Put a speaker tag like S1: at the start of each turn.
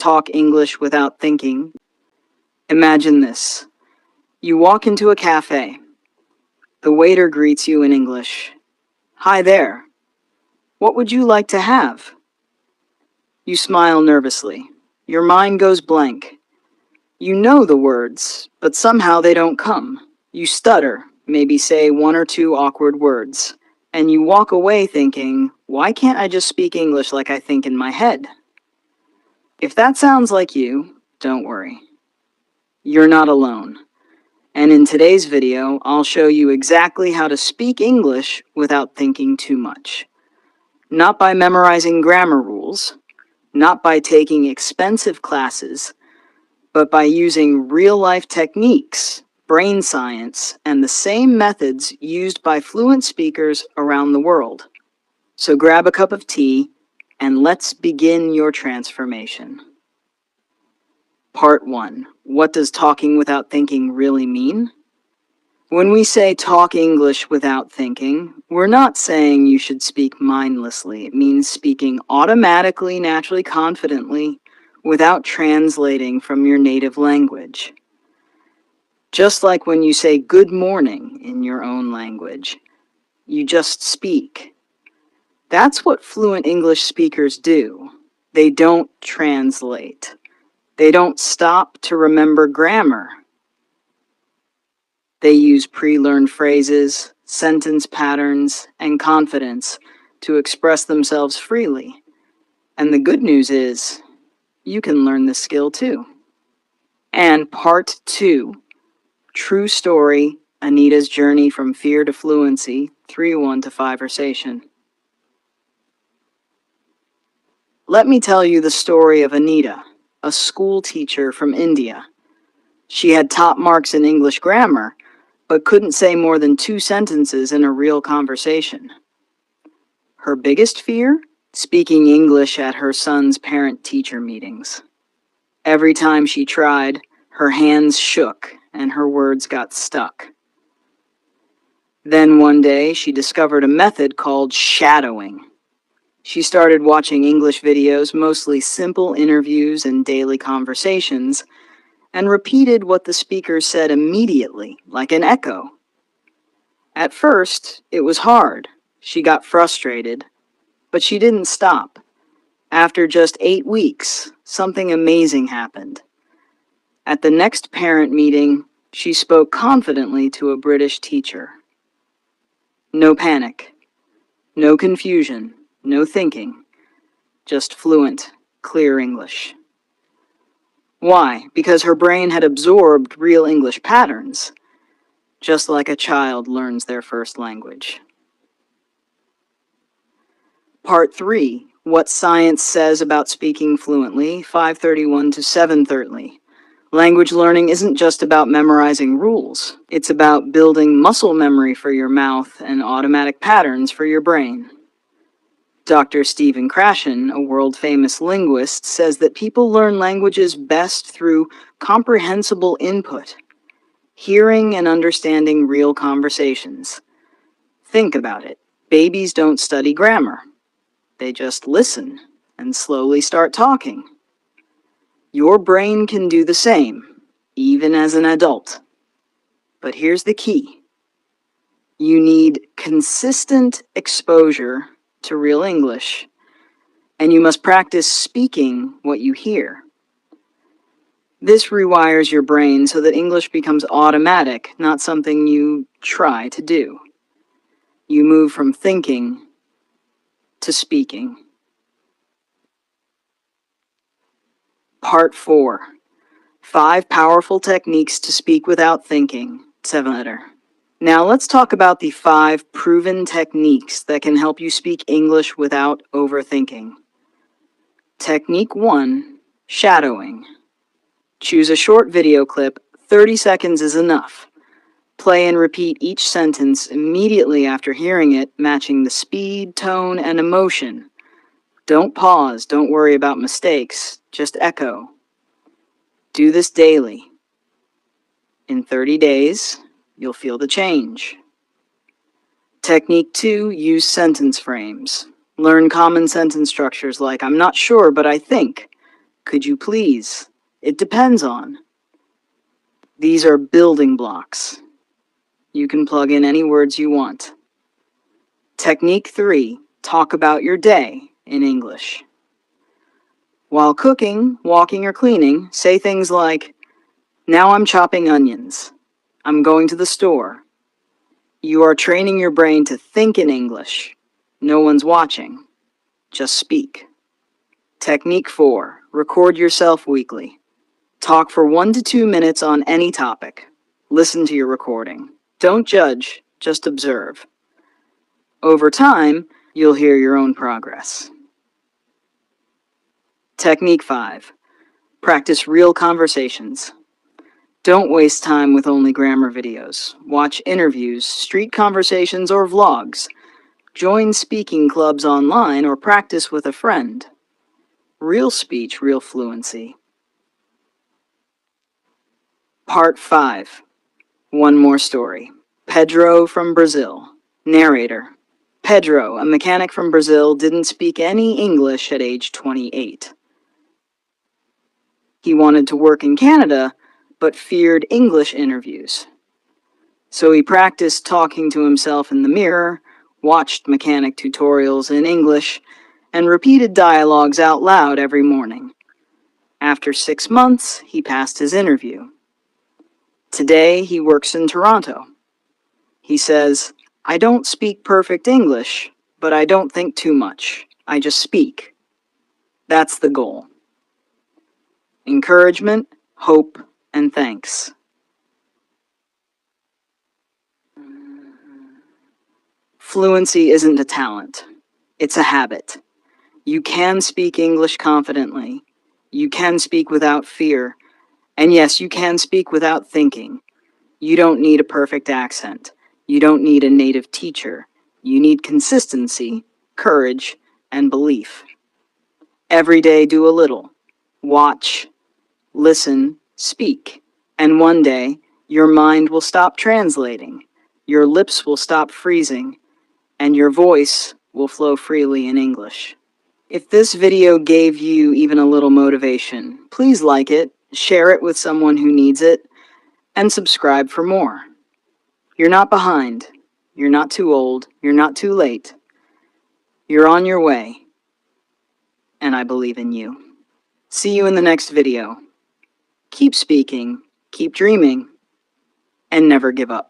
S1: talk English without thinking. Imagine this. You walk into a cafe. The waiter greets you in English. "Hi there. What would you like to have?" You smile nervously. Your mind goes blank. You know the words, but somehow they don't come. You stutter, maybe say one or two awkward words, and you walk away thinking, why can't I just speak English like I think in my head? If that sounds like you, don't worry. You're not alone. And in today's video, I'll show you exactly how to speak English without thinking too much. Not by memorizing grammar rules, not by taking expensive classes, but by using real-life techniques, brain science, and the same methods used by fluent speakers around the world. So grab a cup of tea, and let's begin your transformation. Part 1. What does talking without thinking really mean? When we say talk English without thinking, we're not saying you should speak mindlessly. It means speaking automatically, naturally, confidently, without translating from your native language. Just like when you say good morning in your own language, you just speak. That's what fluent English speakers do. They don't translate. They don't stop to remember grammar. They use pre-learned phrases, sentence patterns, and confidence to express themselves freely. And the good news is, you can learn this skill too. And Part 2, True Story, Anita's Journey from Fear to Fluency, 3-1 to 5 Versation. Let me tell you the story of Anita, a school teacher from India. She had top marks in English grammar, but couldn't say more than 2 sentences in a real conversation. Her biggest fear? Speaking English at her son's parent-teacher meetings. Every time she tried, her hands shook and her words got stuck. Then one day, she discovered a method called shadowing. She started watching English videos, mostly simple interviews and daily conversations, and repeated what the speaker said immediately, like an echo. At first, it was hard. She got frustrated, but she didn't stop. After just 8 weeks, something amazing happened. At the next parent meeting, she spoke confidently to a British teacher. No panic, no confusion, no thinking, just fluent, clear English. Why? Because her brain had absorbed real English patterns, just like a child learns their first language. Part 3, What Science Says About Speaking Fluently, 531 to 730. Language learning isn't just about memorizing rules. It's about building muscle memory for your mouth and automatic patterns for your brain. Dr. Stephen Krashen, a world-famous linguist, says that people learn languages best through comprehensible input, hearing and understanding real conversations. Think about it. Babies don't study grammar. They just listen and slowly start talking. Your brain can do the same, even as an adult. But here's the key. You need consistent exposure to real English, and you must practice speaking what you hear. This rewires your brain so that English becomes automatic, not something you try to do. You move from thinking to speaking. Part 4, 5 Powerful Techniques to Speak Without Thinking, 7-letter. Now let's talk about the 5 proven techniques that can help you speak English without overthinking. Technique 1, shadowing. Choose a short video clip, 30 seconds is enough. Play and repeat each sentence immediately after hearing it, matching the speed, tone, and emotion. Don't pause, don't worry about mistakes, just echo. Do this daily. In 30 days, you'll feel the change. Technique 2, use sentence frames. Learn common sentence structures like, I'm not sure, but I think. Could you please? It depends on. These are building blocks. You can plug in any words you want. Technique 3, talk about your day in English. While cooking, walking, or cleaning, say things like, now I'm chopping onions. I'm going to the store. You are training your brain to think in English. No one's watching. Just speak. Technique 4, record yourself weekly. Talk for 1 to 2 minutes on any topic. Listen to your recording. Don't judge, just observe. Over time, you'll hear your own progress. Technique 5, practice real conversations. Don't waste time with only grammar videos. Watch interviews, street conversations, or vlogs. Join speaking clubs online or practice with a friend. Real speech, real fluency. Part 5. One more story. Pedro from Brazil. Narrator. Pedro, a mechanic from Brazil, didn't speak any English at age 28. He wanted to work in Canada, but feared English interviews. So he practiced talking to himself in the mirror, watched mechanic tutorials in English, and repeated dialogues out loud every morning. After 6 months, he passed his interview. Today, he works in Toronto. He says, I don't speak perfect English, but I don't think too much. I just speak. That's the goal. Encouragement, hope, and thanks. Fluency isn't a talent. It's a habit. You can speak English confidently. You can speak without fear. And yes, you can speak without thinking. You don't need a perfect accent. You don't need a native teacher. You need consistency, courage, and belief. Every day do a little. Watch, listen, speak. And one day, your mind will stop translating. Your lips will stop freezing. And your voice will flow freely in English. If this video gave you even a little motivation, please like it, share it with someone who needs it, and subscribe for more. You're not behind. You're not too old. You're not too late. You're on your way. And I believe in you. See you in the next video. Keep speaking, keep dreaming, and never give up.